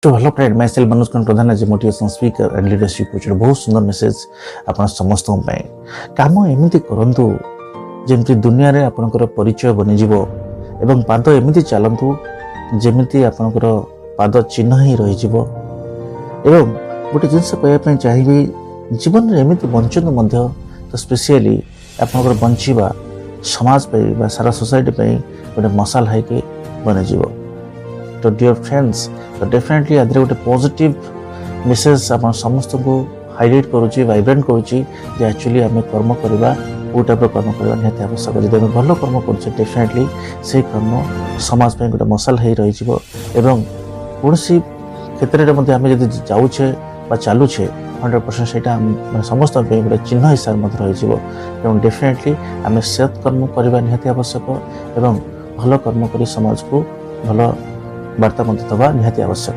To hello friend, myself Manoj Kumar Pradhan as a motivational speaker and leadership coach. बहुत सुंदर message आपण समस्तों ପାଇଁ काम एमिति करंतु जेमति दुनिया रे आपनकर परिचय बनि जिवो एवं पाद एमिति चलंतु जेमिति आपनकर पाद चिन्ह ही रहि जिवो एवं गोटे जिंस कहया ପାଇଁ चाहिबी जीवन रे एमिति बंचन मध्य तो स्पेशली आपनकर बंचिबा समाज पे बा सारा सोसाइटी पे गोटे मसाल है कि बनि जिवो। तो डियर फ्रेंड्स, तो डेफिनेटली आदि गोटे पॉजिटिव मेसेज आप समस्त को हाईलाइट करुच्ची वाइब्रेंट करुच्ची जे एक्चुअली आम कर्म करवा को टाइप कर्म करवा निहाती आवश्यक। जब आम भल कर्म करुचे डेफिनेटली से कर्म समाज पे गोटे मसाल हो रही एवं कौन क्षेत्र में आम जब जाऊे चलुचे 100% से समस्त गोटे चिन्ह हिसाब से रही डेफिनेटली आम सत् कर्म करवा निहाती आवश्यक एवं भल कर्म कर समाज को भल वार्ता दवा निहाती आवश्यक।